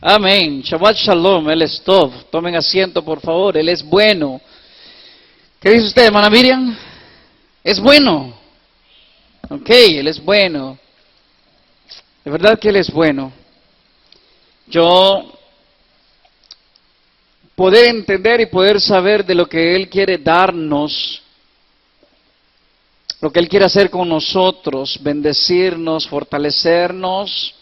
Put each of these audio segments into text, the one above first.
Amén. Shabbat Shalom. Él es Tov. Tomen asiento, por favor. Él es bueno. ¿Qué dice usted, hermana Miriam? Es bueno. Ok, Él es bueno. De verdad que Él es bueno. Yo poder entender y poder saber de lo que Él quiere darnos, lo que Él quiere hacer con nosotros, bendecirnos, fortalecernos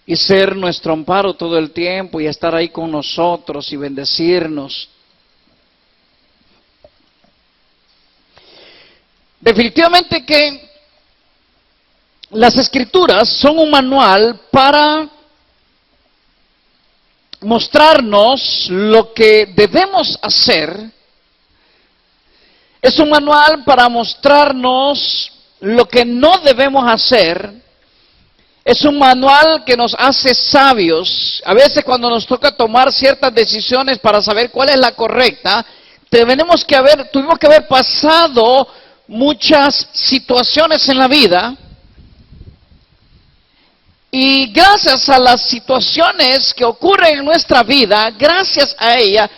y ser nuestro amparo todo el tiempo y estar ahí con nosotros y bendecirnos. Definitivamente que las Escrituras son un manual para mostrarnos lo que debemos hacer. Es un manual para mostrarnos lo que no debemos hacer. Es un manual que nos hace sabios. A veces cuando nos toca tomar ciertas decisiones para saber cuál es la correcta, tuvimos que haber pasado muchas situaciones en la vida. Y gracias a las situaciones que ocurren en nuestra vida, gracias a ella,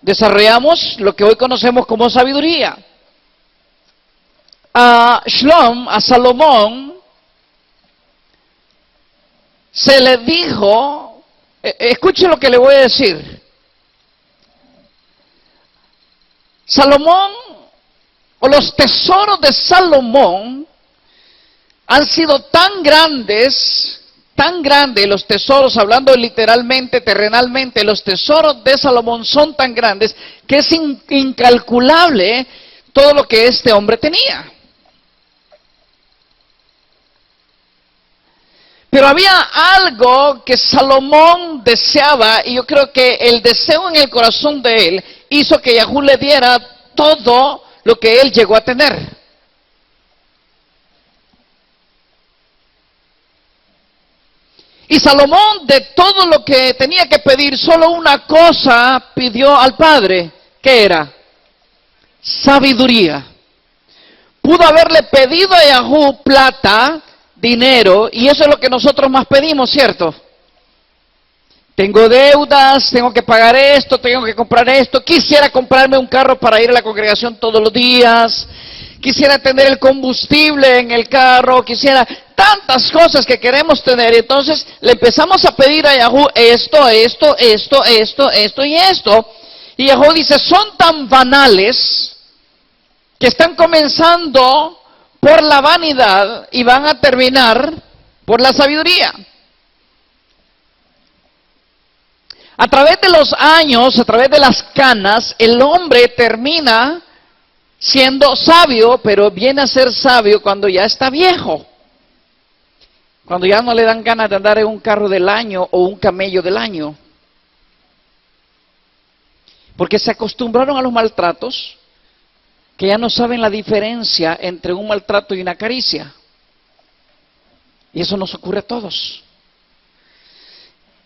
desarrollamos lo que hoy conocemos como sabiduría. A Salomón, se le dijo, escuche lo que le voy a decir. Salomón, o los tesoros de Salomón, han sido tan grandes los tesoros, hablando literalmente, terrenalmente, los tesoros de Salomón son tan grandes que es incalculable todo lo que este hombre tenía. Pero había algo que Salomón deseaba, y yo creo que el deseo en el corazón de él hizo que Yahú le diera todo lo que él llegó a tener. Y Salomón, de todo lo que tenía que pedir, solo una cosa pidió al Padre. ¿Qué era? Sabiduría. Pudo haberle pedido a Yahú plata, dinero, y eso es lo que nosotros más pedimos, ¿cierto? Tengo deudas, tengo que pagar esto, tengo que comprar esto, quisiera comprarme un carro para ir a la congregación todos los días, quisiera tener el combustible en el carro, quisiera tantas cosas que queremos tener. Entonces le empezamos a pedir a Yahú esto y esto. Y Yahú dice, son tan banales que están comenzando por la vanidad y van a terminar por la sabiduría. A través de los años, a través de las canas, el hombre termina siendo sabio, pero viene a ser sabio cuando ya está viejo. Cuando ya no le dan ganas de andar en un carro del año o un camello del año. Porque se acostumbraron a los maltratos, que ya no saben la diferencia entre un maltrato y una caricia. Y eso nos ocurre a todos.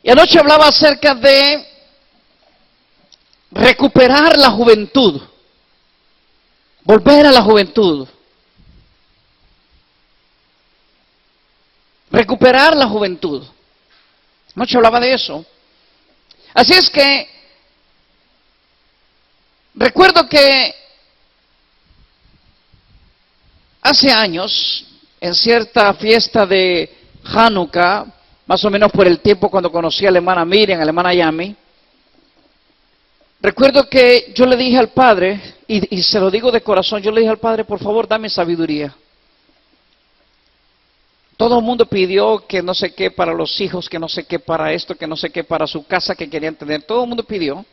Y anoche hablaba acerca de recuperar la juventud. Volver a la juventud. Recuperar la juventud. Anoche hablaba de eso. Así es que recuerdo que hace años, en cierta fiesta de Hanukkah, más o menos por el tiempo cuando conocí a la hermana Miriam, a la hermana Yami, recuerdo que yo le dije al Padre, y se lo digo de corazón, yo le dije al Padre, por favor, dame sabiduría. Todo el mundo pidió que no sé qué para los hijos, que no sé qué para esto, que no sé qué para su casa que querían tener. Todo el mundo pidió.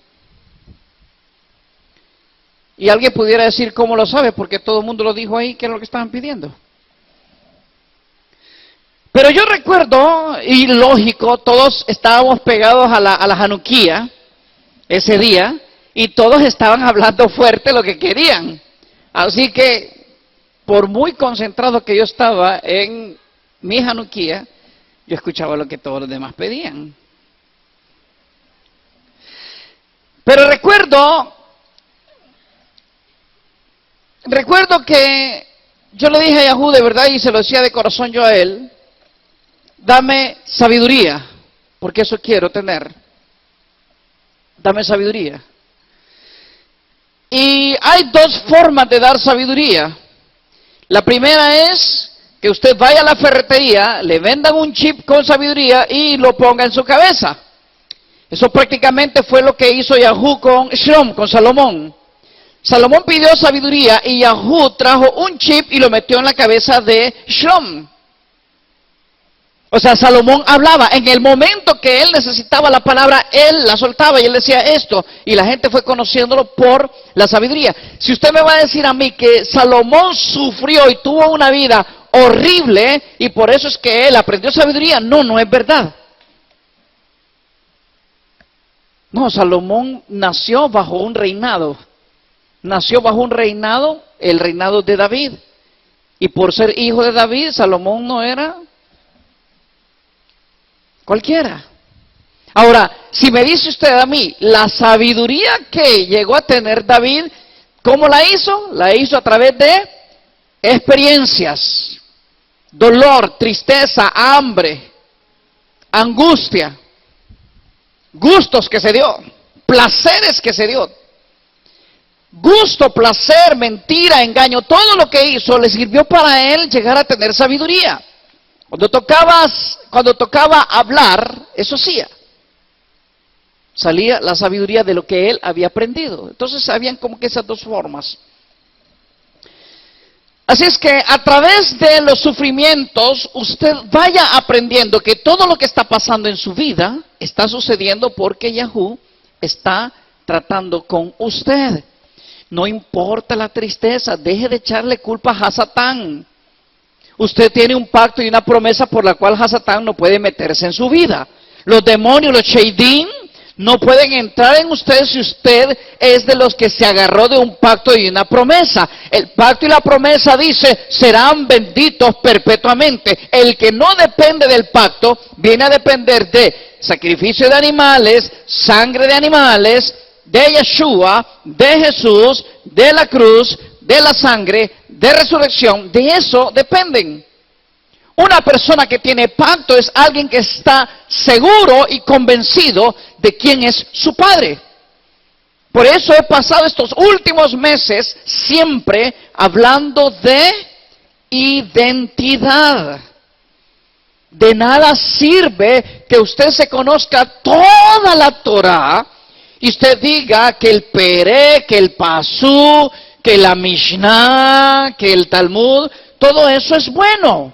Y alguien pudiera decir, ¿cómo lo sabe? Porque todo el mundo lo dijo ahí, que era lo que estaban pidiendo. Pero yo recuerdo, y lógico, todos estábamos pegados a la Hanukkah ese día, y todos estaban hablando fuerte lo que querían. Así que, por muy concentrado que yo estaba en mi Hanukkah, yo escuchaba lo que todos los demás pedían. Pero recuerdo que yo le dije a Yahú de verdad, y se lo decía de corazón yo a él, dame sabiduría. porque eso quiero tener. Dame sabiduría. Y hay dos formas de dar sabiduría. La primera es que usted vaya a la ferretería, le vendan un chip con sabiduría y lo ponga en su cabeza. Eso prácticamente fue lo que hizo Yahú con Shlomo, con Salomón. Salomón pidió sabiduría y Yahú trajo un chip y lo metió en la cabeza de Shlomo. O sea, Salomón hablaba. En el momento que él necesitaba la palabra, él la soltaba y él decía esto. Y la gente fue conociéndolo por la sabiduría. Si usted me va a decir a mí que Salomón sufrió y tuvo una vida horrible y por eso es que él aprendió sabiduría, no es verdad. No, Salomón nació bajo un reinado. Nació bajo un reinado, el reinado de David. Y por ser hijo de David, Salomón no era cualquiera. Ahora, si me dice usted a mí, la sabiduría que llegó a tener David, ¿cómo la hizo? La hizo a través de experiencias, dolor, tristeza, hambre, angustia, gustos que se dio, placeres que se dio. Gusto, placer, mentira, engaño, todo lo que hizo le sirvió para él llegar a tener sabiduría. Cuando tocaba hablar, eso sí, salía la sabiduría de lo que él había aprendido. Entonces habían como que esas dos formas. Así es que a través de los sufrimientos, usted vaya aprendiendo que todo lo que está pasando en su vida está sucediendo porque Yahú está tratando con usted. No importa la tristeza, deje de echarle culpa a Hasatán. Usted tiene un pacto y una promesa por la cual Hasatán no puede meterse en su vida. Los demonios, los sheidim, no pueden entrar en usted si usted es de los que se agarró de un pacto y una promesa. El pacto y la promesa dice, serán benditos perpetuamente. El que no depende del pacto, viene a depender de sacrificio de animales, sangre de animales, de Yeshua, de Jesús, de la cruz, de la sangre, de resurrección. De eso dependen. Una persona que tiene pacto es alguien que está seguro y convencido de quién es su Padre. Por eso he pasado estos últimos meses siempre hablando de identidad. De nada sirve que usted se conozca toda la Torah y usted diga que el Peré, que el Pasú, que la Mishnah, que el Talmud, todo eso es bueno.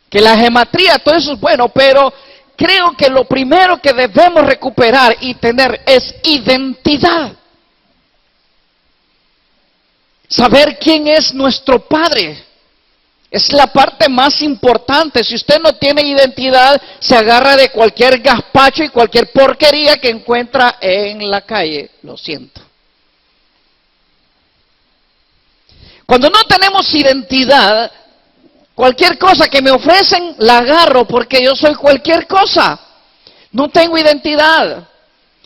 Que la gematría, todo eso es bueno, pero creo que lo primero que debemos recuperar y tener es identidad. Saber quién es nuestro Padre. Es la parte más importante. Si usted no tiene identidad, se agarra de cualquier gazpacho y cualquier porquería que encuentra en la calle. Lo siento. Cuando no tenemos identidad, cualquier cosa que me ofrecen, la agarro porque yo soy cualquier cosa. No tengo identidad.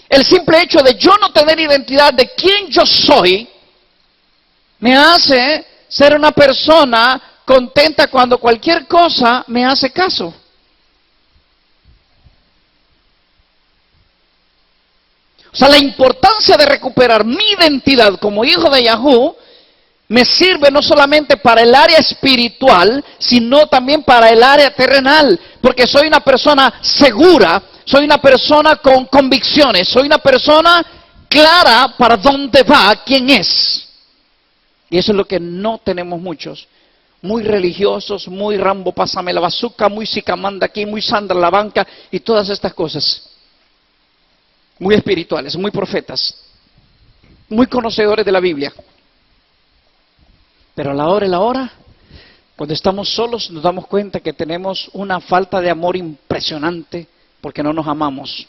El simple hecho de yo no tener identidad de quién yo soy, me hace ser una persona contenta cuando cualquier cosa me hace caso. O sea, la importancia de recuperar mi identidad como hijo de Yahú me sirve no solamente para el área espiritual, sino también para el área terrenal, porque soy una persona segura, soy una persona con convicciones, soy una persona clara para dónde va, quién es. Y eso es lo que no tenemos muchos. Muy religiosos, muy Rambo, pásame la bazooka, muy Sicamanda aquí, muy Sandra la banca y todas estas cosas. Muy espirituales, muy profetas, muy conocedores de la Biblia. Pero a la hora, cuando estamos solos nos damos cuenta que tenemos una falta de amor impresionante porque no nos amamos.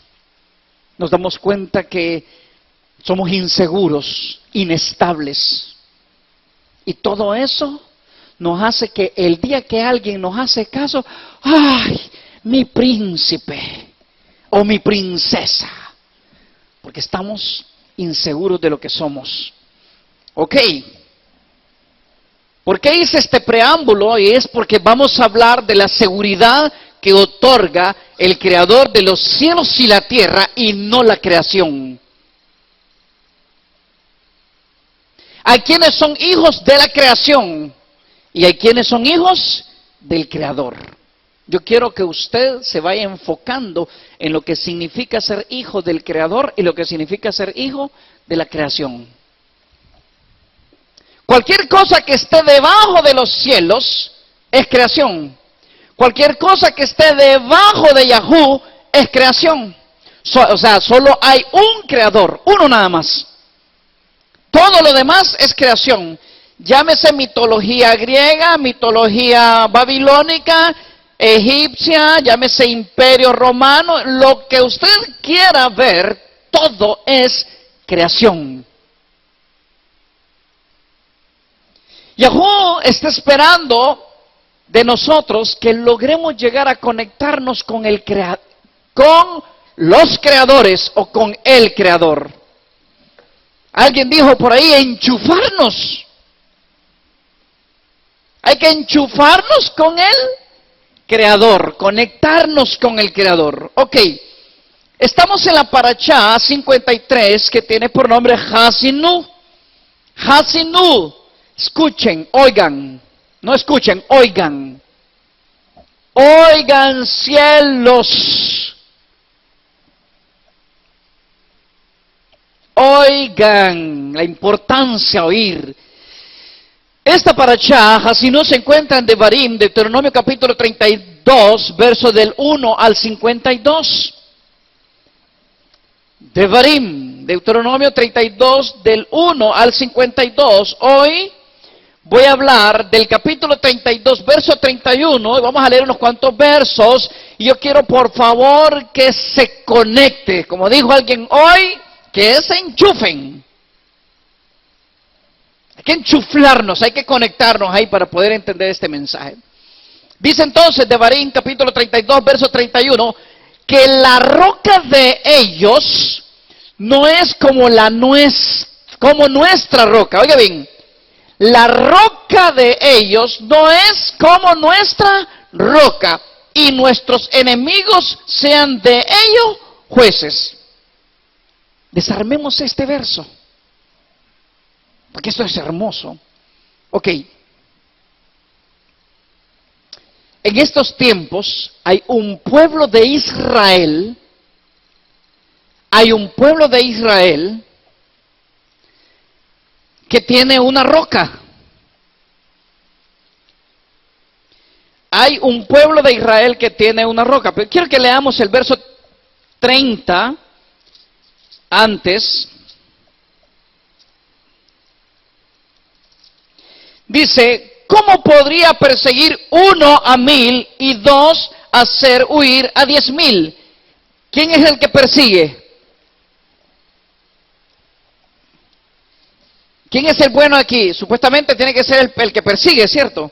Nos damos cuenta que somos inseguros, inestables. Y todo eso nos hace que el día que alguien nos hace caso, ¡ay, mi príncipe! O mi princesa. Porque estamos inseguros de lo que somos. Ok. ¿Por qué hice este preámbulo? Y es porque vamos a hablar de la seguridad que otorga el Creador de los cielos y la tierra y no la creación. Hay quienes son hijos de la creación y hay quienes son hijos del Creador. Yo quiero que usted se vaya enfocando en lo que significa ser hijo del Creador y lo que significa ser hijo de la creación. Cualquier cosa que esté debajo de los cielos es creación. Cualquier cosa que esté debajo de Yahú es creación. O sea, solo hay un creador, uno nada más. Todo lo demás es creación. Llámese mitología griega, mitología babilónica, egipcia, llámese imperio romano, lo que usted quiera ver, todo es creación. Yahú está esperando de nosotros que logremos llegar a conectarnos con con los creadores o con el Creador. Alguien dijo por ahí, enchufarnos. Hay que enchufarnos con el Creador, conectarnos con el Creador. Ok, estamos en la Parashá 53 que tiene por nombre Haazinu. Haazinu, escuchen, oigan, no escuchen, oigan. Oigan cielos. Oigan la importancia de oír. Esta parashá, Haazinu, se encuentra en Devarim, Deuteronomio capítulo 32, verso del 1 al 52. Devarim, Deuteronomio 32, del 1 al 52. Hoy voy a hablar del capítulo 32, verso 31, y vamos a leer unos cuantos versos, y yo quiero por favor que se conecte, como dijo alguien hoy, que se enchufen. Hay que enchuflarnos, hay que conectarnos ahí para poder entender este mensaje. Dice entonces Devarim capítulo 32, verso 31, que la roca de ellos no es como nuestra roca. Oiga bien, la roca de ellos no es como nuestra roca, y nuestros enemigos sean de ellos jueces. Desarmemos este verso, porque esto es hermoso. Ok. En estos tiempos hay un pueblo de Israel, que tiene una roca. Hay un pueblo de Israel que tiene una roca. Pero quiero que leamos el verso 30 antes. Dice, ¿cómo podría perseguir 1 a 1000 y 2 hacer huir a 10,000? ¿Quién es el que persigue? ¿Quién es el bueno aquí? Supuestamente tiene que ser el que persigue, ¿cierto?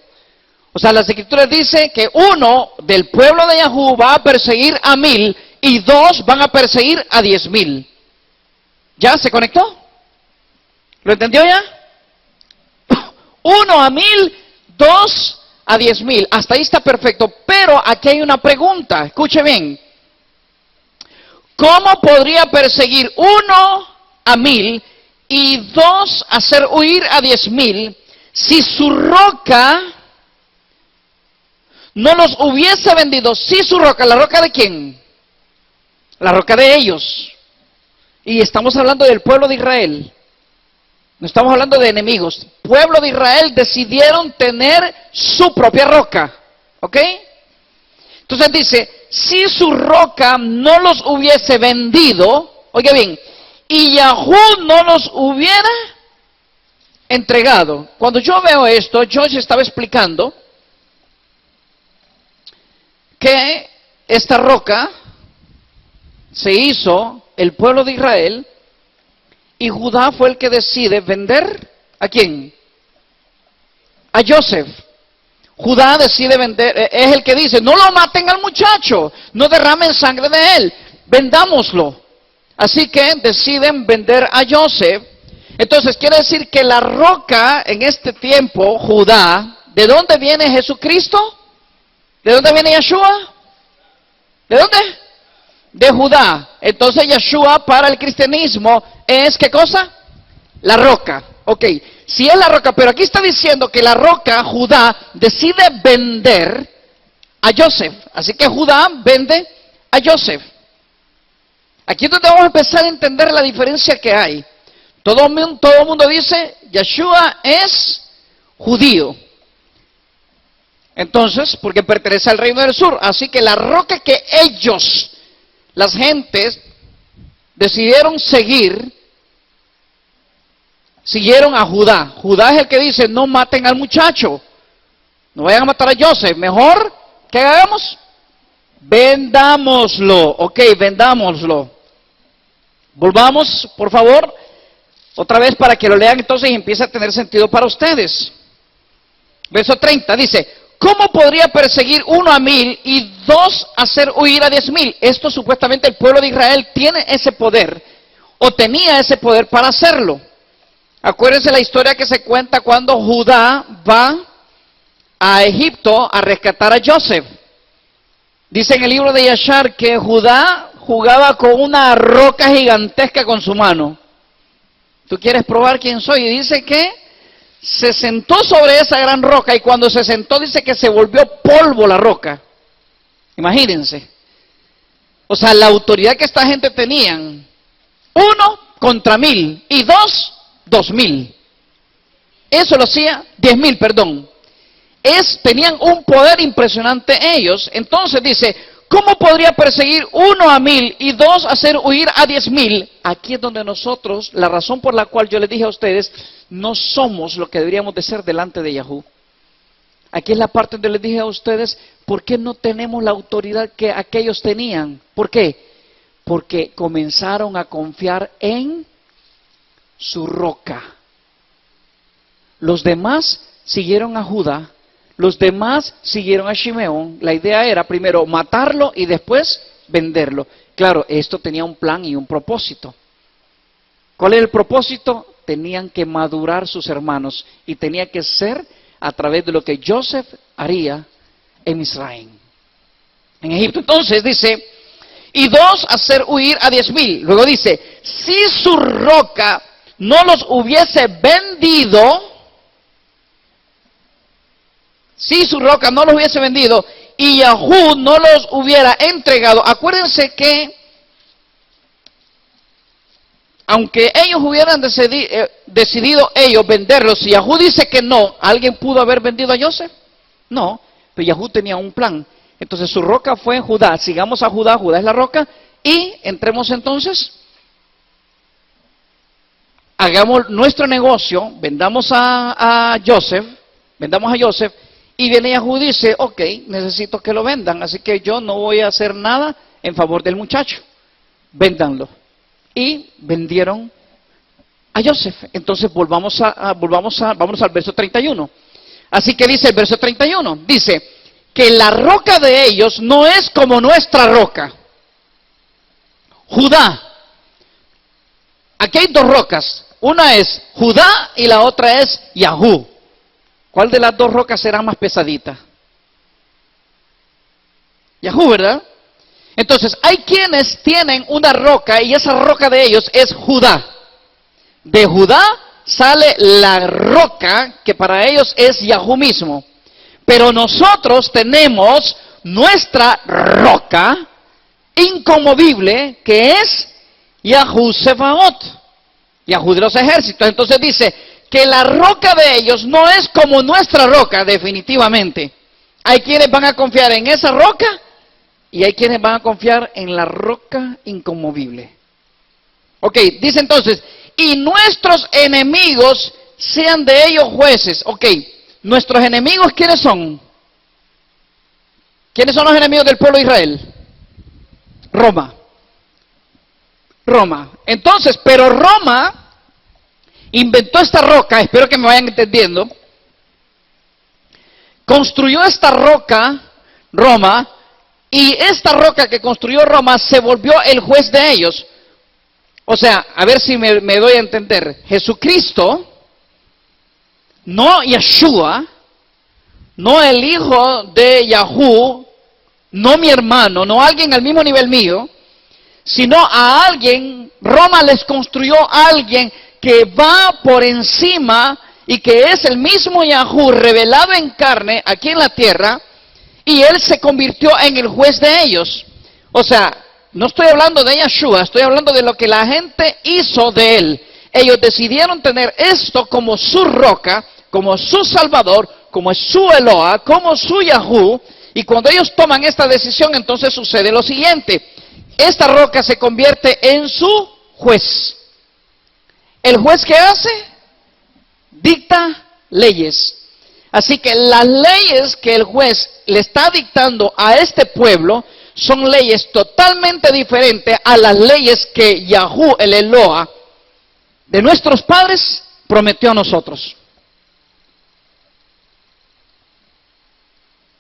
O sea, las escrituras dicen que uno del pueblo de Yahú va a perseguir a 1000 y 2 van a perseguir a 10,000. ¿Ya se conectó? ¿Lo entendió ya? 1 a 1000, 2 a 10,000. Hasta ahí está perfecto. Pero aquí hay una pregunta. Escuche bien. ¿Cómo podría perseguir 1 a 1000 y 2 hacer huir a 10,000 si su roca no los hubiese vendido? Si su roca, ¿la roca de quién? La roca de ellos. Y estamos hablando del pueblo de Israel. No estamos hablando de enemigos. Pueblo de Israel decidieron tener su propia roca. ¿Ok? Entonces dice, si su roca no los hubiese vendido, oiga bien, y Yahú no los hubiera entregado. Cuando yo veo esto, Joyce estaba explicando que esta roca se hizo el pueblo de Israel, y Judá fue el que decide vender, ¿a quién? A Joseph. Judá decide vender, es el que dice, no lo maten al muchacho, no derramen sangre de él, vendámoslo. Así que deciden vender a Joseph. Entonces quiere decir que la roca en este tiempo, Judá, ¿de dónde viene Jesucristo? ¿De dónde viene Yeshua? ¿De dónde? De Judá. Entonces Yeshua para el cristianismo es, ¿qué cosa? La roca. Ok, si es la roca, pero aquí está diciendo que la roca, Judá, decide vender a Joseph. Así que Judá vende a Joseph. Aquí es donde vamos a empezar a entender la diferencia que hay. Todo el mundo dice, Yeshua es judío. Entonces, porque pertenece al reino del sur. Así que la roca que ellos, las gentes, decidieron seguir, siguieron a Judá. Judá es el que dice, no maten al muchacho. No vayan a matar a Joseph. Mejor, ¿qué hagamos? Vendámoslo. Ok, vendámoslo. Volvamos, por favor, otra vez para que lo lean entonces y empiece a tener sentido para ustedes. Verso 30 dice, ¿cómo podría perseguir 1 a 1000 y 2 hacer huir a 10,000? Esto supuestamente el pueblo de Israel tiene ese poder, o tenía ese poder para hacerlo. Acuérdense la historia que se cuenta cuando Judá va a Egipto a rescatar a Joseph. Dice en el libro de Yashar que Judá jugaba con una roca gigantesca con su mano. ¿Tú quieres probar quién soy? Y dice que se sentó sobre esa gran roca y cuando se sentó dice que se volvió polvo la roca. Imagínense. O sea, la autoridad que esta gente tenían, 1 contra 1000 y 2, 2000. Eso lo hacía, 10,000, perdón. Tenían un poder impresionante ellos. Entonces dice, ¿cómo podría perseguir 1 a 1000 y 2 hacer huir a 10,000? Aquí es donde nosotros, la razón por la cual yo les dije a ustedes, no somos lo que deberíamos de ser delante de Yahú. Aquí es la parte donde les dije a ustedes, ¿por qué no tenemos la autoridad que aquellos tenían? ¿Por qué? Porque comenzaron a confiar en su roca. Los demás siguieron a Judá, los demás siguieron a Shimeón. La idea era primero matarlo y después venderlo. Claro, esto tenía un plan y un propósito. ¿Cuál era el propósito? Tenían que madurar sus hermanos y tenía que ser a través de lo que Joseph haría en Israel, en Egipto. Entonces dice, y 2 hacer huir a 10,000. Luego dice, si su roca no los hubiese vendido, si su roca no los hubiese vendido y Yahú no los hubiera entregado. Acuérdense que aunque ellos hubieran decidido ellos venderlos, si Yahú dice que no, ¿alguien pudo haber vendido a Joseph? No, pero Yahú tenía un plan. Entonces su roca fue en Judá. Sigamos a Judá, Judá es la roca, y entremos entonces, hagamos nuestro negocio, vendamos a Joseph, y viene Yahú y dice, ok, necesito que lo vendan, así que yo no voy a hacer nada en favor del muchacho, véndanlo. Y vendieron a Joseph. Entonces vamos al verso 31. Así que dice el verso 31, dice que la roca de ellos no es como nuestra roca. Judá. Aquí hay 2 rocas. Una es Judá y la otra es Yahú. ¿Cuál de las 2 rocas será más pesadita? Yahú, ¿verdad? Entonces, hay quienes tienen una roca y esa roca de ellos es Judá. De Judá sale la roca que para ellos es Yahú mismo. Pero nosotros tenemos nuestra roca inconmovible que es Yahú Sebaot, Yahú de los ejércitos. Entonces dice que la roca de ellos no es como nuestra roca, definitivamente. Hay quienes van a confiar en esa roca y hay quienes van a confiar en la roca inconmovible. Ok, dice entonces, y nuestros enemigos sean de ellos jueces. Ok, nuestros enemigos, ¿quiénes son? ¿Quiénes son los enemigos del pueblo de Israel? Roma. Roma. Entonces, pero Roma inventó esta roca, espero que me vayan entendiendo, construyó esta roca, Roma, y esta roca que construyó Roma se volvió el juez de ellos. O sea, a ver si me doy a entender. Jesucristo, no Yeshua, no el hijo de Yahú, no mi hermano, no alguien al mismo nivel mío, sino a alguien. Roma les construyó a alguien que va por encima y que es el mismo Yahú revelado en carne aquí en la tierra, y él se convirtió en el juez de ellos. O sea, no estoy hablando de Yeshua, estoy hablando de lo que la gente hizo de él. Ellos decidieron tener esto como su roca, como su salvador, como su Eloa, como su Yahú, y cuando ellos toman esta decisión, entonces sucede lo siguiente: esta roca se convierte en su juez. ¿El juez qué hace? Dicta leyes. Así que las leyes que el juez le está dictando a este pueblo son leyes totalmente diferentes a las leyes que Yahú, el Eloa, de nuestros padres, prometió a nosotros.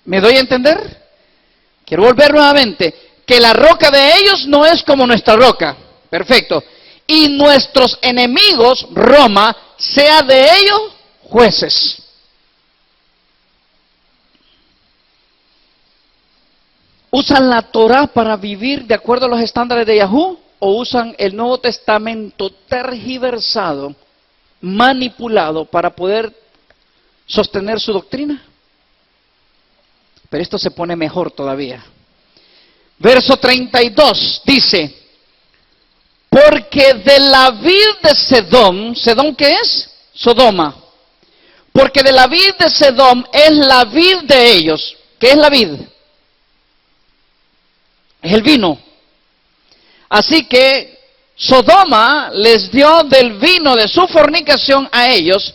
¿Me doy a entender? Quiero volver nuevamente, que la roca de ellos no es como nuestra roca. Perfecto. Y nuestros enemigos, Roma, sea de ellos jueces. ¿Usan la Torah para vivir de acuerdo a los estándares de Yahú? ¿O usan el Nuevo Testamento tergiversado, manipulado para poder sostener su doctrina? Pero esto se pone mejor todavía. Verso 32 dice: porque de la vid de Sedom, ¿Sedom qué es? Sodoma. Porque de la vid de Sedom es la vid de ellos. ¿Qué es la vid? Es el vino. Así que Sodoma les dio del vino de su fornicación a ellos,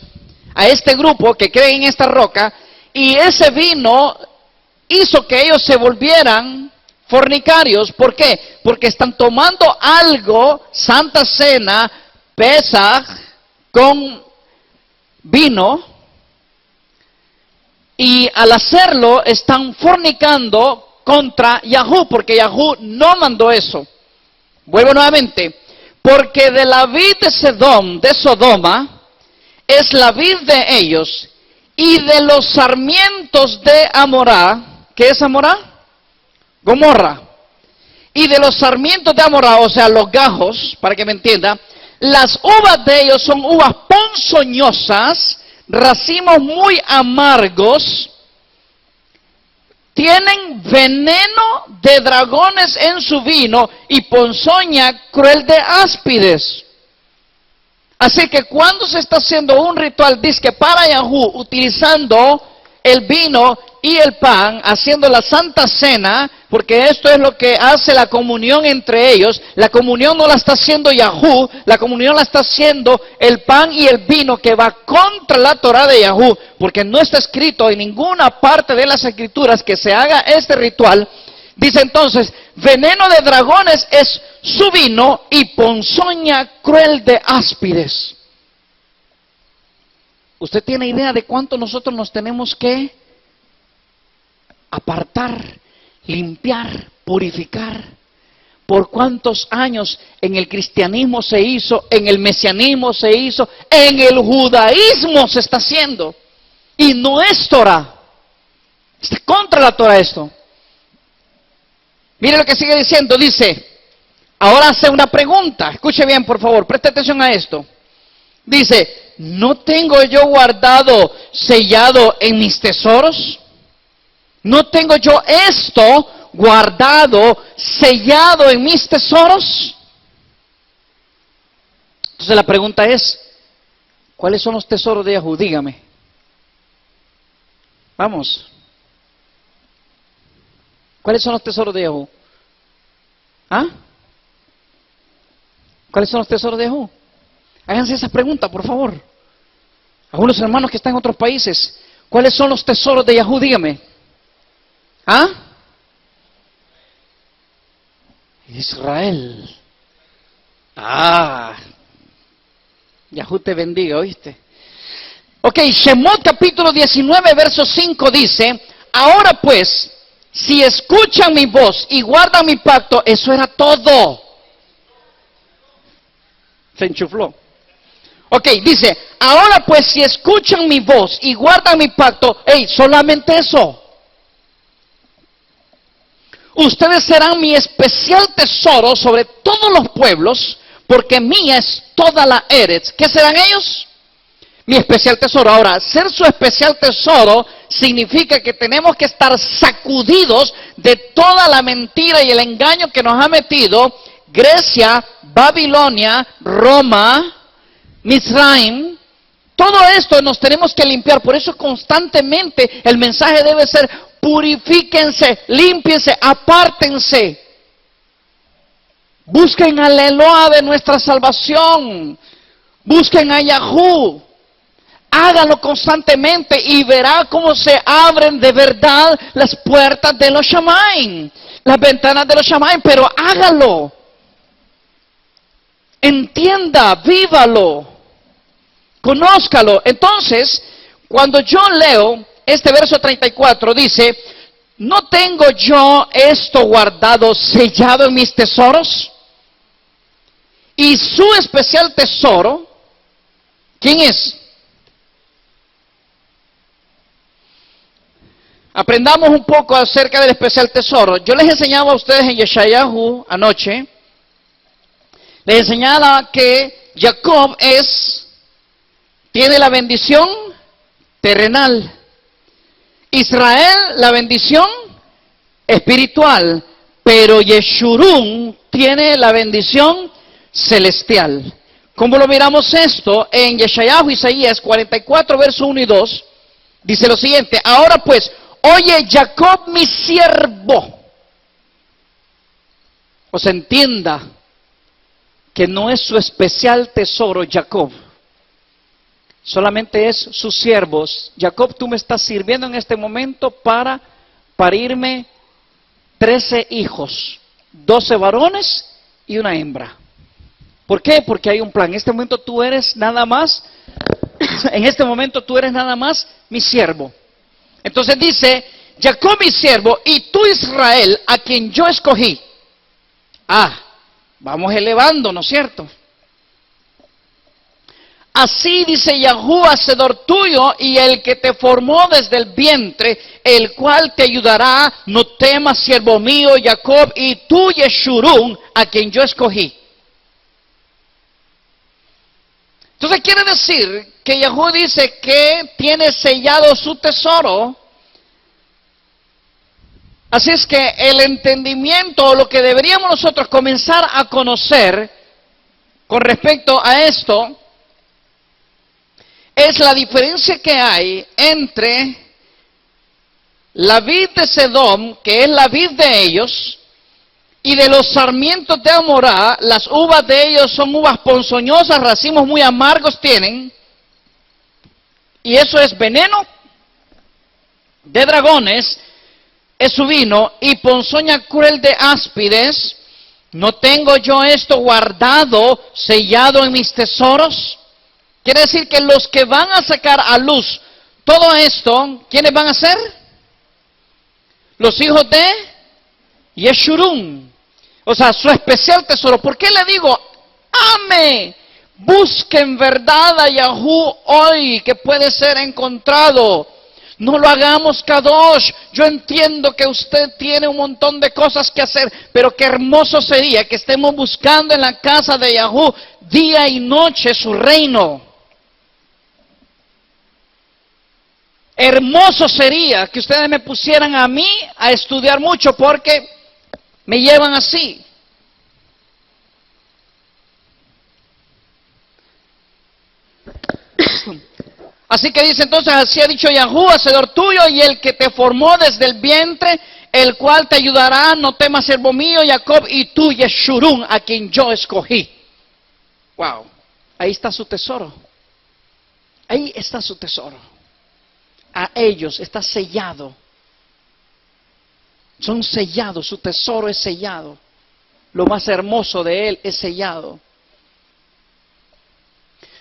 a este grupo que cree en esta roca, y ese vino hizo que ellos se volvieran fornicarios. ¿Por qué? Porque están tomando algo, Santa Cena, Pesaj, con vino, y al hacerlo están fornicando contra Yahú, porque Yahú no mandó eso. Vuelvo nuevamente. Porque de la vid de Sedom, de Sodoma, es la vid de ellos, y de los sarmientos de Amorá. ¿Qué es Amorá? Gomorra. Y de los sarmientos de Amorá, o sea, los gajos, para que me entienda, las uvas de ellos son uvas ponzoñosas, racimos muy amargos, tienen veneno de dragones en su vino y ponzoña cruel de áspides. Así que cuando se está haciendo un ritual, disque para Yahú, utilizando el vino y el pan, haciendo la Santa Cena, porque esto es lo que hace la comunión entre ellos. La comunión no la está haciendo Yahú, la comunión la está haciendo el pan y el vino, que va contra la Torah de Yahú, porque no está escrito en ninguna parte de las escrituras que se haga este ritual. Dice entonces: veneno de dragones es su vino y ponzoña cruel de áspides. ¿Usted tiene idea de cuánto nosotros nos tenemos que apartar, limpiar, purificar? ¿Por cuántos años en el cristianismo se hizo, en el mesianismo se hizo, en el judaísmo se está haciendo? Y no es Torah. Está contra la Torah esto. Mire lo que sigue diciendo, dice, ahora hace una pregunta, escuche bien por favor, preste atención a esto. Dice: ¿no tengo yo guardado, sellado en mis tesoros? ¿No tengo yo esto guardado, sellado en mis tesoros? Entonces la pregunta es: ¿cuáles son los tesoros de Yahú? Dígame. Vamos. ¿Cuáles son los tesoros de Yahú? ¿Ah? ¿Cuáles son los tesoros de Yahú? Háganse esa pregunta, por favor. Algunos hermanos que están en otros países, ¿cuáles son los tesoros de Yahú? Dígame. ¿Ah? Israel. Ah. Yahú te bendiga, ¿oíste? Ok, Shemot capítulo 19, verso 5 dice: ahora pues, si escuchan mi voz y guardan mi pacto, eso era todo. Se enchufló. Ok, dice: ahora pues, si escuchan mi voz y guardan mi pacto, solamente eso. Ustedes serán mi especial tesoro sobre todos los pueblos, porque mía es toda la Eretz. ¿Qué serán ellos? Mi especial tesoro. Ahora, ser su especial tesoro significa que tenemos que estar sacudidos de toda la mentira y el engaño que nos ha metido Grecia, Babilonia, Roma, Misraim. Todo esto nos tenemos que limpiar. Por eso constantemente el mensaje debe ser: purifíquense, límpiense, apártense. Busquen al Eloa de nuestra salvación. Busquen a Yahú. Háganlo constantemente y verá cómo se abren de verdad las puertas de los Shamaim, las ventanas de los Shamaim. Pero hágalo. Entienda, vívalo, conózcalo. Entonces, cuando yo leo este verso 34, dice: ¿no tengo yo esto guardado, sellado en mis tesoros? Y su especial tesoro, ¿quién es? Aprendamos un poco acerca del especial tesoro. Yo les enseñaba a ustedes en Yeshayahu anoche, les enseñaba que Jacob tiene la bendición terrenal, Israel la bendición espiritual, pero Yeshurun tiene la bendición celestial. ¿Cómo lo miramos esto? En Yeshayahu, Isaías 44, verso 1 y 2, dice lo siguiente: ahora pues, oye Jacob mi siervo. O se entienda que no es su especial tesoro Jacob, solamente es sus siervos. Jacob, tú me estás sirviendo en este momento para parirme 13 hijos, 12 varones y una hembra. ¿Por qué? Porque hay un plan. En este momento tú eres nada más, mi siervo. Entonces dice: Jacob mi siervo, y tú Israel, a quien yo escogí. Vamos elevando, ¿no es cierto? Así dice Yahú, hacedor tuyo, y el que te formó desde el vientre, el cual te ayudará. No temas, siervo mío, Jacob, y tú Yeshurun, a quien yo escogí. Entonces quiere decir que Yahú dice que tiene sellado su tesoro. Así es que el entendimiento, o lo que deberíamos nosotros comenzar a conocer con respecto a esto, es la diferencia que hay entre la vid de Sedom, que es la vid de ellos, y de los sarmientos de Amorá. Las uvas de ellos son uvas ponzoñosas, racimos muy amargos tienen, y eso es veneno de dragones, es su vino, y ponzoña cruel de áspides. ¿No tengo yo esto guardado, sellado en mis tesoros? Quiere decir que los que van a sacar a luz todo esto, ¿quiénes van a ser? Los hijos de Yeshurun. O sea, su especial tesoro. ¿Por qué le digo? Ame, busquen verdad a Yahú hoy, que puede ser encontrado. No lo hagamos kadosh. Yo entiendo que usted tiene un montón de cosas que hacer, pero qué hermoso sería que estemos buscando en la casa de Yahú día y noche su reino. Hermoso sería que ustedes me pusieran a mí a estudiar mucho, porque me llevan así. Así que dice entonces: así ha dicho Yahú, hacedor tuyo, y el que te formó desde el vientre, el cual te ayudará. No temas, siervo mío, Jacob, y tú Yeshurun, a quien yo escogí. Wow, ahí está su tesoro. Ahí está su tesoro. A ellos está sellado. Son sellados, su tesoro es sellado. Lo más hermoso de él es sellado.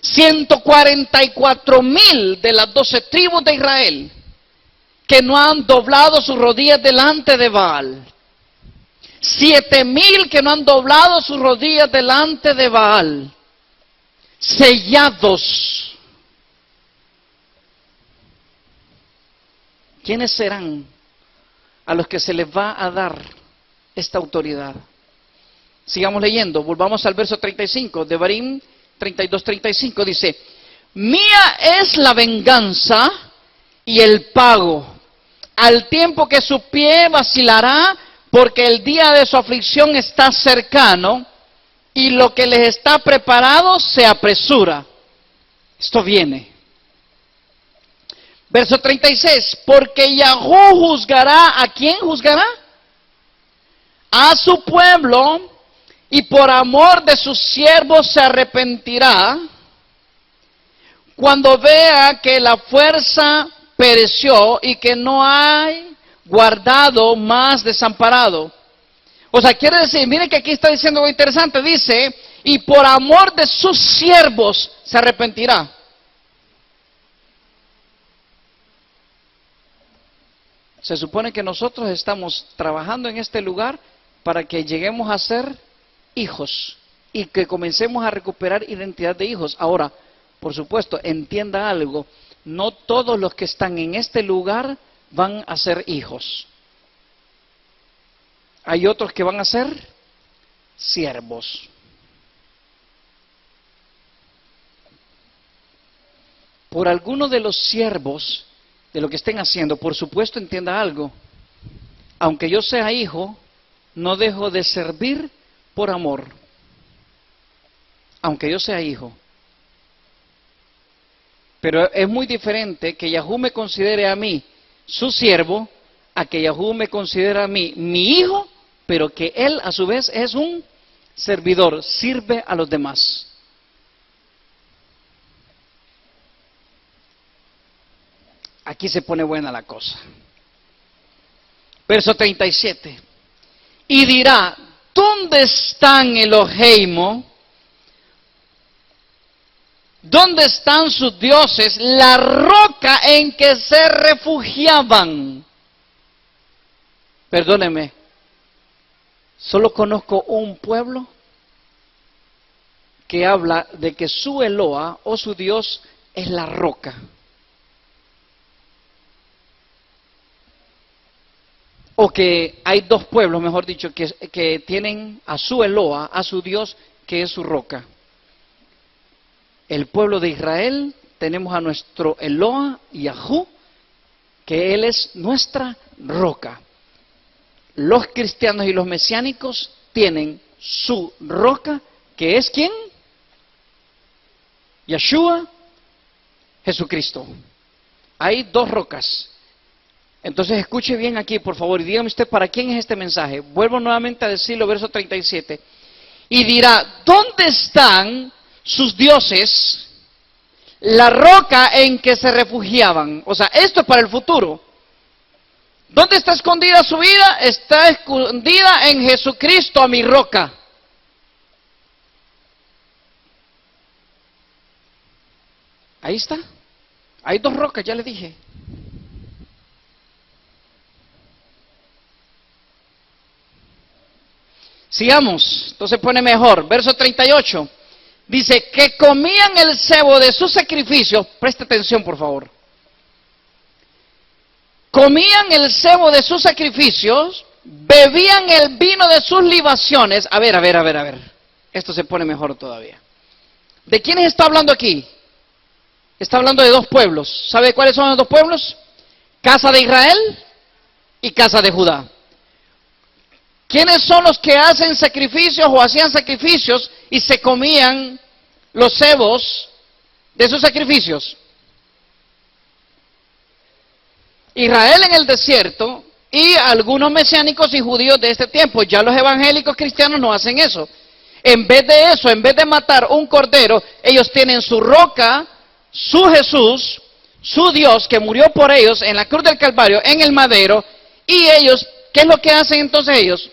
144,000 de las 12 tribus de Israel que no han doblado sus rodillas delante de Baal. 7,000 que no han doblado sus rodillas delante de Baal. Sellados. ¿Quiénes serán a los que se les va a dar esta autoridad. Sigamos leyendo, volvamos al verso 35, Devarim 32-35, dice, mía es la venganza y el pago, al tiempo que su pie vacilará, porque el día de su aflicción está cercano, y lo que les está preparado se apresura. Esto viene. Verso 36, porque Yahweh juzgará, ¿a quién juzgará? A su pueblo, y por amor de sus siervos se arrepentirá, cuando vea que la fuerza pereció y que no hay guardado más desamparado. O sea, quiere decir, miren que aquí está diciendo algo interesante, dice, y por amor de sus siervos se arrepentirá. Se supone que nosotros estamos trabajando en este lugar para que lleguemos a ser hijos y que comencemos a recuperar identidad de hijos. Ahora, por supuesto, entienda algo, no todos los que están en este lugar van a ser hijos. Hay otros que van a ser siervos. Por alguno de los siervos, de lo que estén haciendo, por supuesto, entienda algo. Aunque yo sea hijo, no dejo de servir por amor. Aunque yo sea hijo. Pero es muy diferente que Yahweh me considere a mí su siervo, a que Yahweh me considere a mí mi hijo, pero que él a su vez es un servidor, sirve a los demás. Aquí se pone buena la cosa. Verso 37. Y dirá, ¿dónde están Eloheimo? ¿Dónde están sus dioses? La roca en que se refugiaban. Perdóneme, solo conozco un pueblo que habla de que su Eloa o su Dios es la roca. O que hay dos pueblos, mejor dicho, que tienen a su Eloa, a su Dios, que es su roca. El pueblo de Israel, tenemos a nuestro Eloa, Yahweh, que Él es nuestra roca. Los cristianos y los mesiánicos tienen su roca, que es ¿quién? Yeshua, Jesucristo. Hay dos rocas. Entonces escuche bien aquí, por favor, y dígame usted para quién es este mensaje. Vuelvo nuevamente a decirlo, verso 37. Y dirá, ¿dónde están sus dioses? La roca en que se refugiaban. O sea, esto es para el futuro. ¿Dónde está escondida su vida? Está escondida en Jesucristo, a mi roca. Ahí está. Hay dos rocas, ya le dije. Sigamos, entonces pone mejor, verso 38, dice que comían el cebo de sus sacrificios, preste atención por favor, comían el cebo de sus sacrificios, bebían el vino de sus libaciones, a ver, esto se pone mejor todavía. ¿De quiénes está hablando aquí? Está hablando de dos pueblos, ¿sabe cuáles son los dos pueblos? Casa de Israel y casa de Judá. ¿Quiénes son los que hacen sacrificios o hacían sacrificios y se comían los cebos de sus sacrificios? Israel en el desierto y algunos mesiánicos y judíos de este tiempo. Ya los evangélicos cristianos no hacen eso. En vez de eso, en vez de matar un cordero, ellos tienen su roca, su Jesús, su Dios que murió por ellos en la cruz del Calvario, en el madero, y ellos, ¿qué es lo que hacen entonces ellos?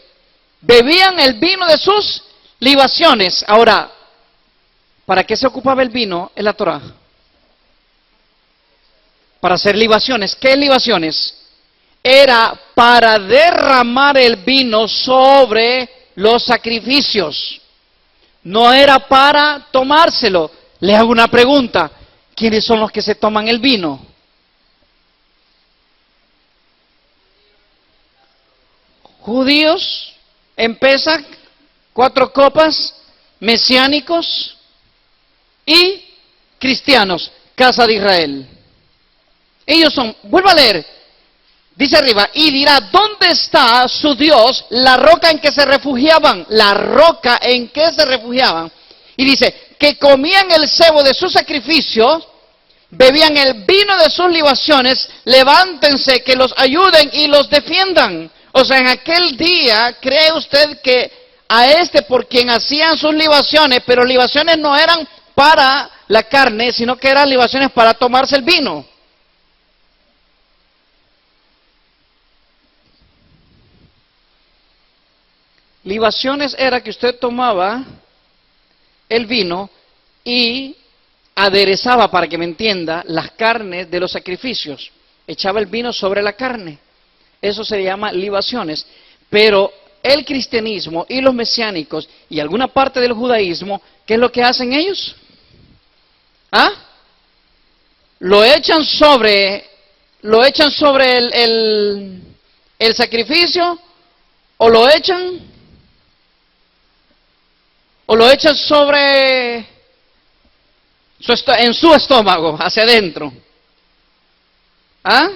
Bebían el vino de sus libaciones. Ahora, ¿para qué se ocupaba el vino en la Torá? Para hacer libaciones. ¿Qué libaciones? Era para derramar el vino sobre los sacrificios. No era para tomárselo. Les hago una pregunta. ¿Quiénes son los que se toman el vino? Judíos en Pesach, 4 copas, mesiánicos y cristianos, casa de Israel. Ellos son, vuelvo a leer, dice arriba, y dirá, ¿dónde está su Dios, la roca en que se refugiaban? La roca en que se refugiaban. Y dice, que comían el cebo de sus sacrificios, bebían el vino de sus libaciones, levántense, que los ayuden y los defiendan. O sea, en aquel día, ¿cree usted que a por quien hacían sus libaciones, pero libaciones no eran para la carne, sino que eran libaciones para tomarse el vino? Libaciones era que usted tomaba el vino y aderezaba, para que me entienda, las carnes de los sacrificios. Echaba el vino sobre la carne. Eso se llama libaciones. Pero el cristianismo y los mesiánicos y alguna parte del judaísmo, ¿qué es lo que hacen ellos? ¿Ah? Lo echan sobre el sacrificio, o lo echan sobre en su estómago, hacia adentro. ¿Ah?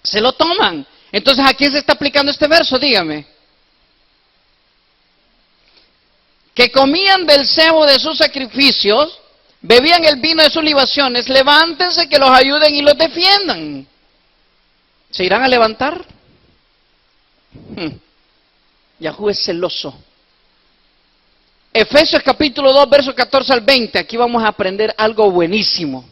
Se lo toman. Entonces, ¿a quién se está aplicando este verso? Dígame. Que comían del cebo de sus sacrificios, bebían el vino de sus libaciones, levántense, que los ayuden y los defiendan. ¿Se irán a levantar? Yahweh es celoso. Efesios capítulo 2, versos 14 al 20, aquí vamos a aprender algo buenísimo.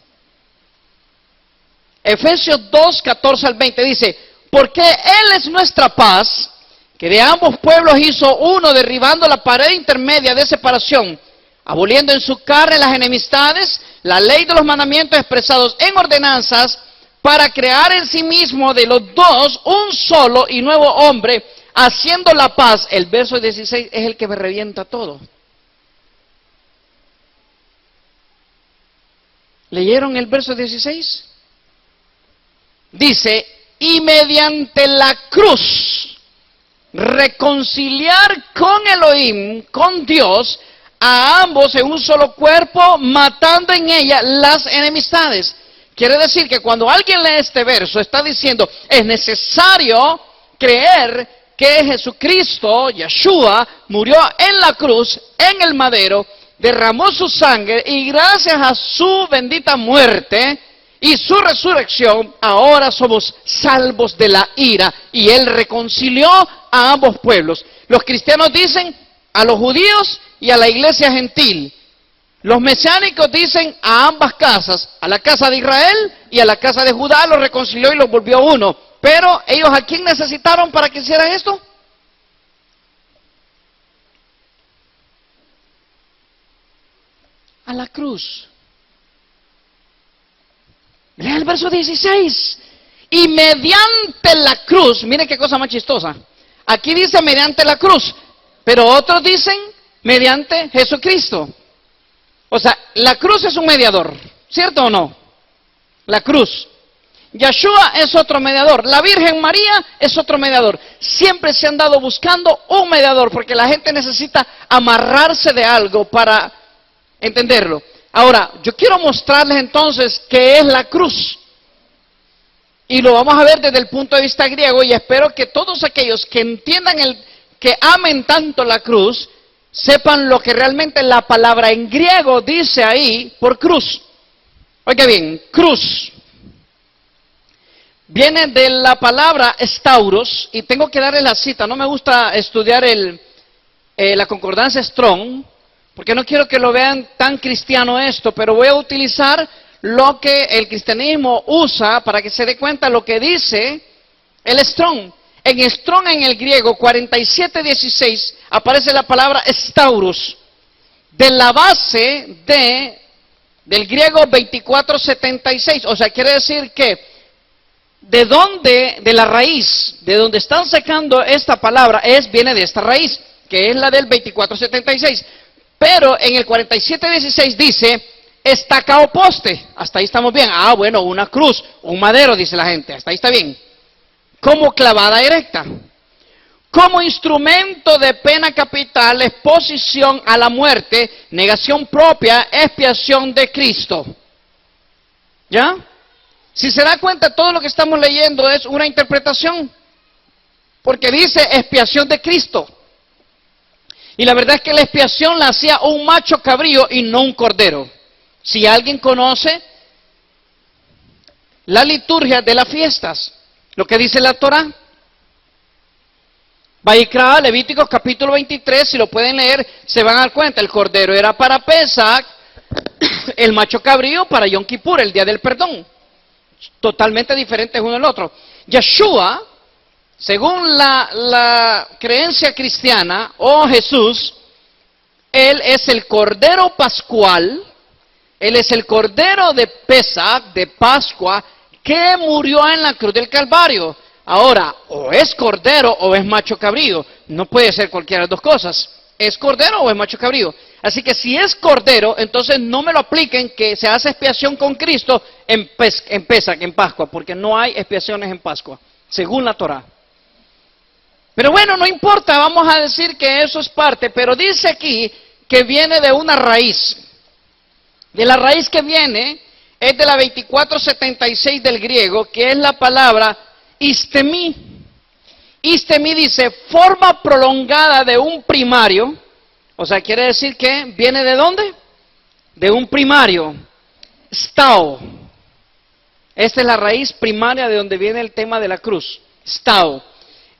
Efesios 2, 14 al 20 dice, porque Él es nuestra paz, que de ambos pueblos hizo uno, derribando la pared intermedia de separación, aboliendo en su carne las enemistades, la ley de los mandamientos expresados en ordenanzas, para crear en sí mismo de los dos un solo y nuevo hombre, haciendo la paz. El verso 16 es el que me revienta todo. ¿Leyeron el verso 16? Dice, y mediante la cruz, reconciliar con Elohim, con Dios, a ambos en un solo cuerpo, matando en ella las enemistades. Quiere decir que cuando alguien lee este verso, está diciendo, es necesario creer que Jesucristo, Yeshua, murió en la cruz, en el madero, derramó su sangre y gracias a su bendita muerte y su resurrección, ahora somos salvos de la ira. Y Él reconcilió a ambos pueblos. Los cristianos dicen a los judíos y a la iglesia gentil. Los mesiánicos dicen a ambas casas, a la casa de Israel y a la casa de Judá, los reconcilió y los volvió uno. Pero ellos, ¿a quién necesitaron para que hicieran esto? A la cruz. Lea el verso 16. Y mediante la cruz, miren qué cosa más chistosa. Aquí dice mediante la cruz, pero otros dicen mediante Jesucristo. O sea, la cruz es un mediador, ¿cierto o no? La cruz. Yeshua es otro mediador. La Virgen María es otro mediador. Siempre se han dado buscando un mediador, porque la gente necesita amarrarse de algo para entenderlo. Ahora, yo quiero mostrarles entonces qué es la cruz. Y lo vamos a ver desde el punto de vista griego, y espero que todos aquellos que entiendan que amen tanto la cruz, sepan lo que realmente la palabra en griego dice ahí por cruz. Oiga bien, cruz viene de la palabra stauros, y tengo que darle la cita. No me gusta estudiar la concordancia Strong, porque no quiero que lo vean tan cristiano esto, pero voy a utilizar lo que el cristianismo usa para que se dé cuenta lo que dice el Strong. En Strong, en el griego 47:16, aparece la palabra stauros, de la base del griego 24:76. O sea, quiere decir que de la raíz, de donde están sacando esta palabra, viene de esta raíz, que es la del 24:76. Pero en el 47:16 dice estaca o poste. Hasta ahí estamos bien. Ah, bueno, una cruz, un madero, dice la gente. Hasta ahí está bien. Como clavada erecta. como instrumento de pena capital, exposición a la muerte, negación propia, expiación de Cristo. ¿Ya? Si se da cuenta, todo lo que estamos leyendo es una interpretación, porque dice expiación de Cristo. Y la verdad es que la expiación la hacía un macho cabrío y no un cordero. Si alguien conoce la liturgia de las fiestas, lo que dice la Torá, Vayikra, Levíticos capítulo 23, si lo pueden leer, se van a dar cuenta, el cordero era para Pesach, el macho cabrío para Yom Kippur, el día del perdón. Totalmente diferentes uno del otro. Yeshua, según la creencia cristiana, o Jesús, Él es el cordero pascual, Él es el cordero de Pesach, de Pascua, que murió en la cruz del Calvario. Ahora, o es cordero o es macho cabrío. No puede ser cualquiera de las dos cosas. ¿Es cordero o es macho cabrío? Así que si es cordero, entonces no me lo apliquen que se hace expiación con Cristo en Pesach, en Pascua, porque no hay expiaciones en Pascua, según la Torá. Pero bueno, no importa, vamos a decir que eso es parte, pero dice aquí que viene de una raíz. De la raíz que viene es de la 2476 del griego, que es la palabra istemi. Istemi dice forma prolongada de un primario, o sea, quiere decir que viene de ¿dónde? De un primario. Stao. Esta es la raíz primaria de donde viene el tema de la cruz. Stao.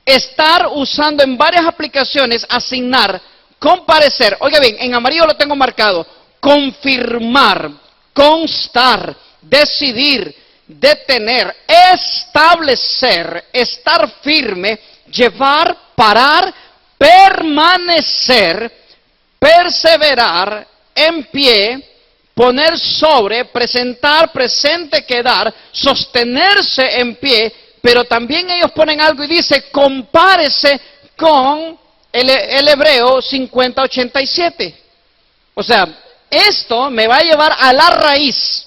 Estar usando en varias aplicaciones, asignar, comparecer. Oiga bien, en amarillo lo tengo marcado. Confirmar, constar, decidir, detener, establecer, estar firme, llevar, parar, permanecer, perseverar, en pie, poner sobre, presentar, presente, quedar, sostenerse en pie, pero también ellos ponen algo y dice, compárese con el hebreo 5087. O sea, esto me va a llevar a la raíz.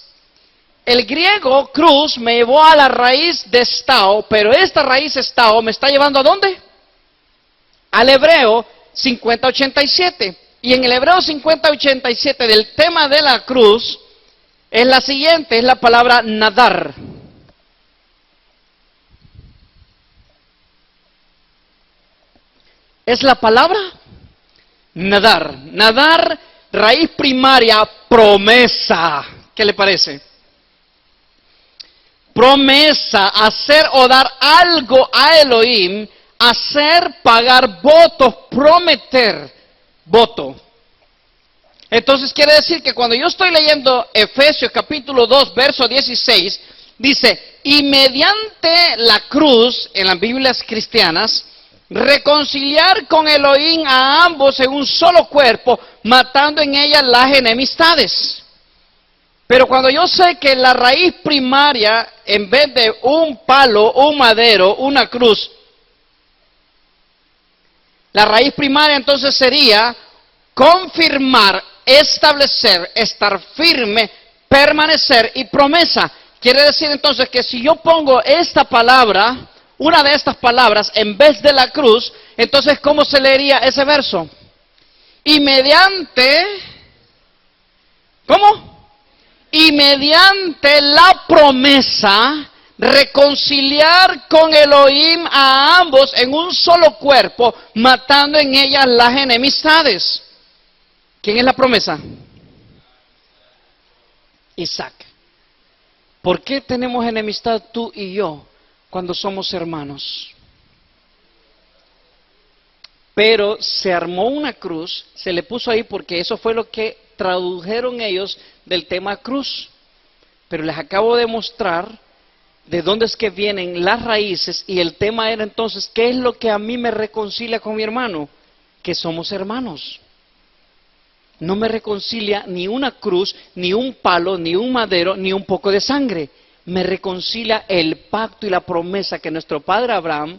El griego cruz me llevó a la raíz de stao, pero esta raíz stao me está llevando ¿a dónde? Al hebreo 5087. Y en el hebreo 5087 del tema de la cruz es la siguiente, es la palabra nadar. Es la palabra nadar. Nadar, raíz primaria, promesa. ¿Qué le parece? Promesa, hacer o dar algo a Elohim, hacer, pagar votos, prometer, voto. Entonces quiere decir que cuando yo estoy leyendo Efesios capítulo 2, verso 16, dice, y mediante la cruz, en las Biblias cristianas, reconciliar con Elohim a ambos en un solo cuerpo, matando en ellas las enemistades. Pero cuando yo sé que la raíz primaria, en vez de un palo, un madero, una cruz, la raíz primaria entonces sería confirmar, establecer, estar firme, permanecer y promesa. Quiere decir entonces que si yo pongo esta palabra, una de estas palabras, en vez de la cruz, entonces ¿cómo se leería ese verso? Y mediante, ¿cómo? Y mediante la promesa, reconciliar con Elohim a ambos en un solo cuerpo, matando en ellas las enemistades. ¿Quién es la promesa? Isaac. ¿Por qué tenemos enemistad tú y yo cuando somos hermanos? Pero se armó una cruz, se le puso ahí porque eso fue lo que tradujeron ellos del tema cruz. Pero les acabo de mostrar de dónde es que vienen las raíces y el tema era entonces, ¿qué es lo que a mí me reconcilia con mi hermano? Que somos hermanos. No me reconcilia ni una cruz, ni un palo, ni un madero, ni un poco de sangre. Me reconcilia el pacto y la promesa que nuestro padre Abraham,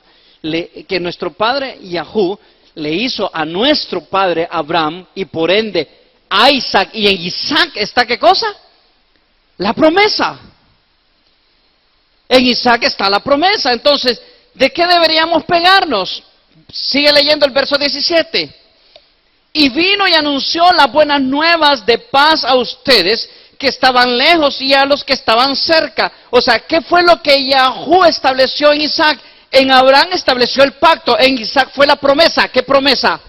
que nuestro padre Yahú le hizo a nuestro padre Abraham y por ende a Isaac. Y en Isaac está ¿qué cosa? La promesa. En Isaac está la promesa. Entonces, ¿de qué deberíamos pegarnos? Sigue leyendo el verso 17. Y vino y anunció las buenas nuevas de paz a ustedes que estaban lejos y a los que estaban cerca. O sea, ¿qué fue lo que Yahú estableció en Isaac? En Abraham estableció el pacto, en Isaac fue la promesa. ¿Qué promesa?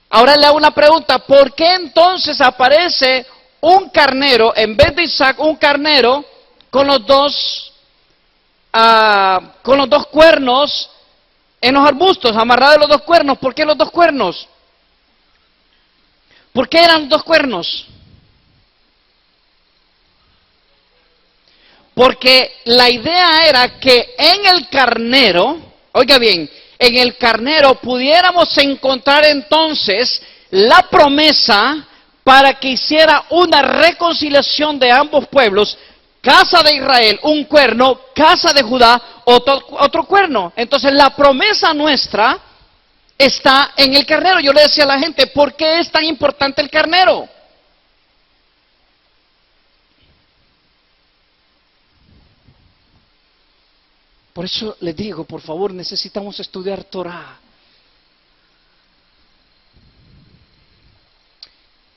Ahora le hago una pregunta, ¿por qué entonces aparece un carnero, en vez de Isaac, un carnero con los dos cuernos en los arbustos, amarrado de los dos cuernos? ¿Por qué los dos cuernos? ¿Por qué eran dos cuernos? Porque la idea era que en el carnero, oiga bien, en el carnero pudiéramos encontrar entonces la promesa para que hiciera una reconciliación de ambos pueblos, casa de Israel, un cuerno, casa de Judá, otro cuerno. Entonces la promesa nuestra está en el carnero. Yo le decía a la gente, ¿por qué es tan importante el carnero? Por eso les digo, por favor, necesitamos estudiar Torah.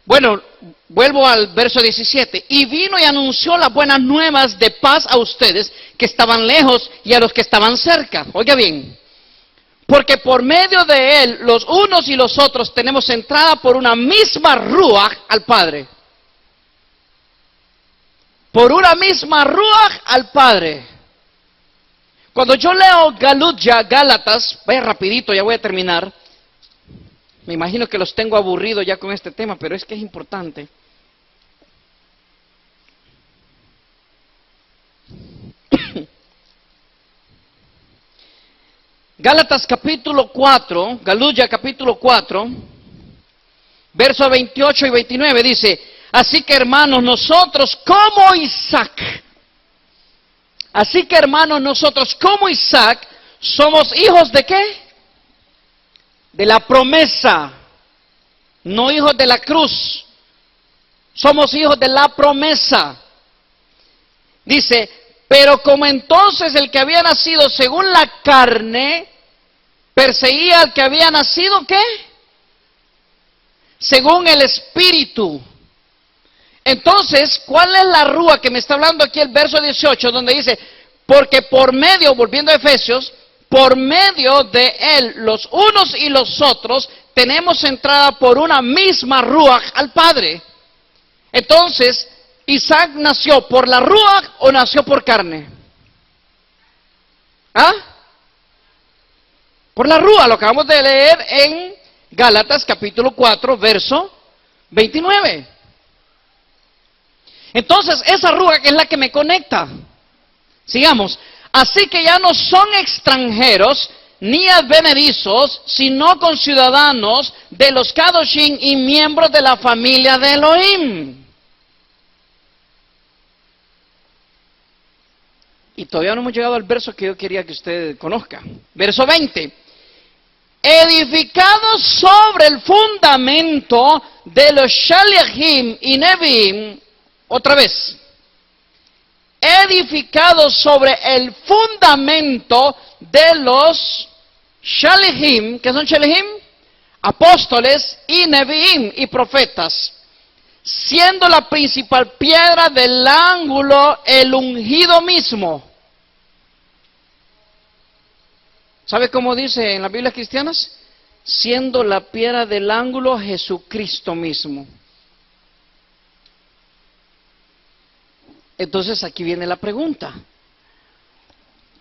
Bueno, vuelvo al verso 17. Y vino y anunció las buenas nuevas de paz a ustedes que estaban lejos y a los que estaban cerca. Oiga bien, porque por medio de él, los unos y los otros tenemos entrada por una misma ruaj al Padre. Por una misma ruaj al Padre. Cuando yo leo Gálatas, vaya rapidito, ya voy a terminar. Me imagino que los tengo aburridos ya con este tema, pero es que es importante. Gálatas capítulo 4, Galuya capítulo 4, versos 28 y 29 dice, así que hermanos, nosotros como Isaac, somos hijos de ¿qué? De la promesa, no hijos de la cruz. Somos hijos de la promesa. Dice, pero como entonces el que había nacido según la carne, perseguía al que había nacido, ¿qué? Según el Espíritu. Entonces, ¿cuál es la rúa que me está hablando aquí el verso 18, donde dice, porque por medio, volviendo a Efesios, por medio de él, los unos y los otros, tenemos entrada por una misma ruaj al Padre. Entonces, ¿Isaac nació por la ruaj o nació por carne? ¿Ah? Por la ruaj, lo acabamos de leer en Gálatas capítulo 4, verso 29. Entonces, esa ruaj es la que me conecta. Sigamos. Así que ya no son extranjeros ni advenedizos, sino conciudadanos de los Kadoshim y miembros de la familia de Elohim. Y todavía no hemos llegado al verso que yo quería que usted conozca. Verso 20. Edificados sobre el fundamento de los Shaliachim y Neviim, otra vez. Edificados sobre el fundamento de los Shaliachim, ¿qué son Shaliachim? Apóstoles y Neviim y profetas, siendo la principal piedra del ángulo el ungido mismo. ¿Sabe cómo dice en las Biblias cristianas? Siendo la piedra del ángulo Jesucristo mismo. Entonces aquí viene la pregunta.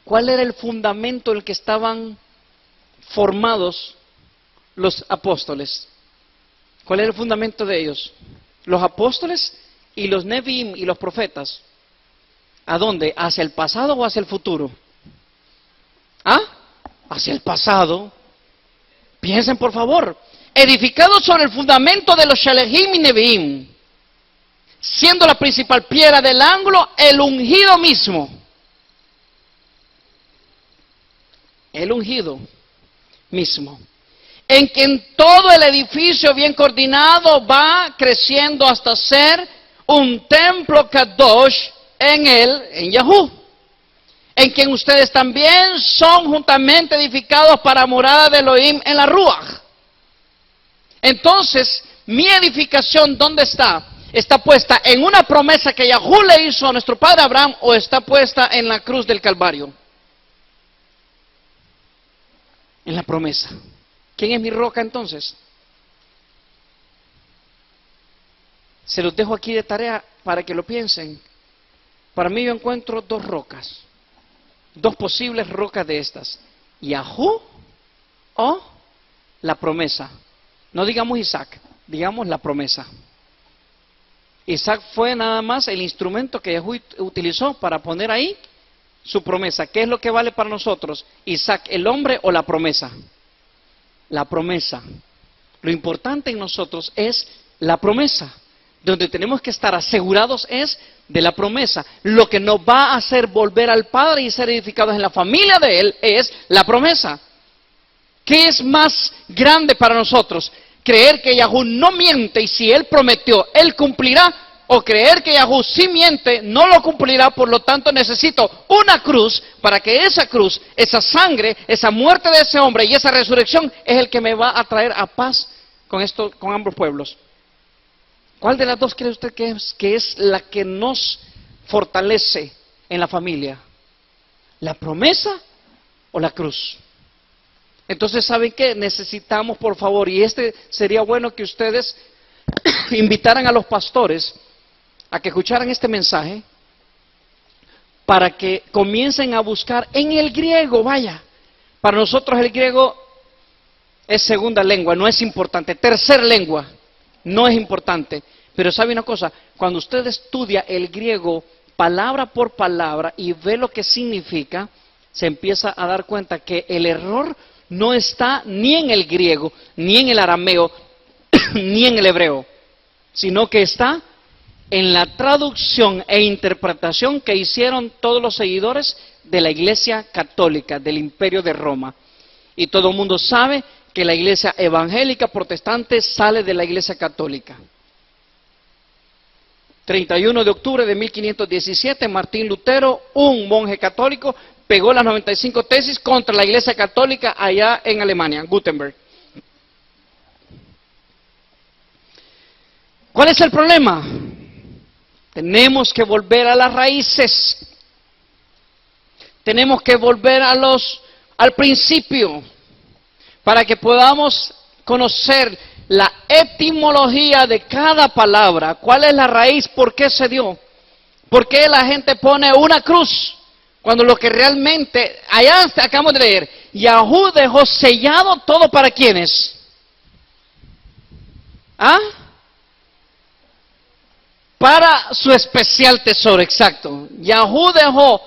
¿Cuál era el fundamento en el que estaban formados los apóstoles? ¿Cuál era el fundamento de ellos? Los apóstoles y los Neviim y los profetas. ¿A dónde? ¿Hacia el pasado o hacia el futuro? ¿Ah? Hacia el pasado. Piensen por favor. Edificados sobre el fundamento de los Shaliachim y Neviim, siendo la principal piedra del ángulo el ungido mismo. El ungido mismo. En que en todo el edificio bien coordinado va creciendo hasta ser un templo Kadosh en él, en Yahú. en quien ustedes también son juntamente edificados para morada de Elohim en la Ruach. Entonces, mi edificación, ¿dónde está? ¿Está puesta en una promesa que Yahweh le hizo a nuestro padre Abraham o está puesta en la cruz del Calvario? En la promesa. ¿Quién es mi roca entonces? Se los dejo aquí de tarea para que lo piensen. Para mí yo encuentro dos rocas, dos posibles rocas de estas. Yahweh o la promesa. No digamos Isaac, digamos la promesa. Isaac fue nada más el instrumento que Yahweh utilizó para poner ahí su promesa. ¿Qué es lo que vale para nosotros? Isaac, el hombre o la promesa. La promesa. Lo importante en nosotros es la promesa. Donde tenemos que estar asegurados es de la promesa. Lo que nos va a hacer volver al Padre y ser edificados en la familia de Él es la promesa. ¿Qué es más grande para nosotros? ¿Creer que Yahweh no miente y si Él prometió, Él cumplirá? ¿O creer que Yahweh sí miente, no lo cumplirá, por lo tanto necesito una cruz para que esa cruz, esa sangre, esa muerte de ese hombre y esa resurrección es el que me va a traer a paz con ambos pueblos? ¿Cuál de las dos cree usted que es la que nos fortalece en la familia? ¿La promesa o la cruz? Entonces, ¿saben qué? Necesitamos, por favor, y sería bueno que ustedes invitaran a los pastores a que escucharan este mensaje para que comiencen a buscar en el griego, vaya. Para nosotros el griego es segunda lengua, no es importante. Tercer lengua, no es importante. Pero ¿sabe una cosa? Cuando usted estudia el griego palabra por palabra y ve lo que significa, se empieza a dar cuenta que el error no está ni en el griego, ni en el arameo, ni en el hebreo, sino que está en la traducción e interpretación que hicieron todos los seguidores de la Iglesia Católica, del Imperio de Roma. Y todo el mundo sabe que la Iglesia evangélica protestante sale de la Iglesia Católica. 31 de octubre de 1517, Martín Lutero, un monje católico, pegó las 95 tesis contra la Iglesia Católica allá en Alemania, Gutenberg. ¿Cuál es el problema? Tenemos que volver a las raíces. Tenemos que volver al principio para que podamos conocer la etimología de cada palabra. ¿Cuál es la raíz? ¿Por qué se dio? ¿Por qué la gente pone una cruz? Cuando lo que realmente, allá acabamos de leer, Yahweh dejó sellado todo para ¿quiénes? ¿Ah? Para su especial tesoro, exacto. Yahweh dejó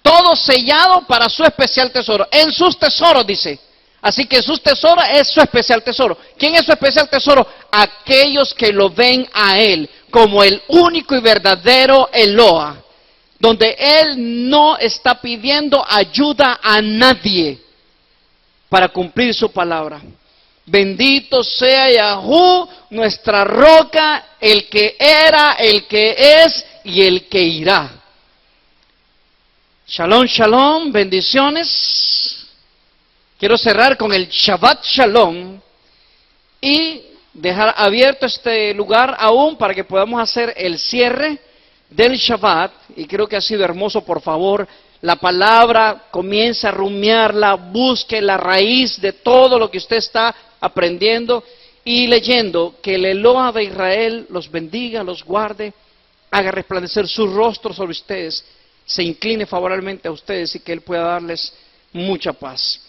todo sellado para su especial tesoro. En sus tesoros, dice. Así que sus tesoros es su especial tesoro. ¿Quién es su especial tesoro? Aquellos que lo ven a Él como el único y verdadero Eloa, donde Él no está pidiendo ayuda a nadie para cumplir su palabra. Bendito sea Yahweh, nuestra roca, el que era, el que es y el que irá. Shalom, shalom, bendiciones. Quiero cerrar con el Shabbat Shalom y dejar abierto este lugar aún para que podamos hacer el cierre del Shabbat. Y creo que ha sido hermoso, por favor. La palabra, comience a rumiarla, busque la raíz de todo lo que usted está aprendiendo y leyendo. Que el Eloa de Israel los bendiga, los guarde, haga resplandecer su rostro sobre ustedes, se incline favorablemente a ustedes y que Él pueda darles mucha paz.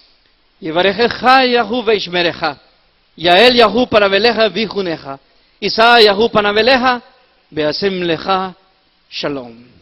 Yevarejeja Yahu veishmereja, Yael Yahu panaveleja vijuneja, Isa Yahu panaveleja, beasem leja shalom.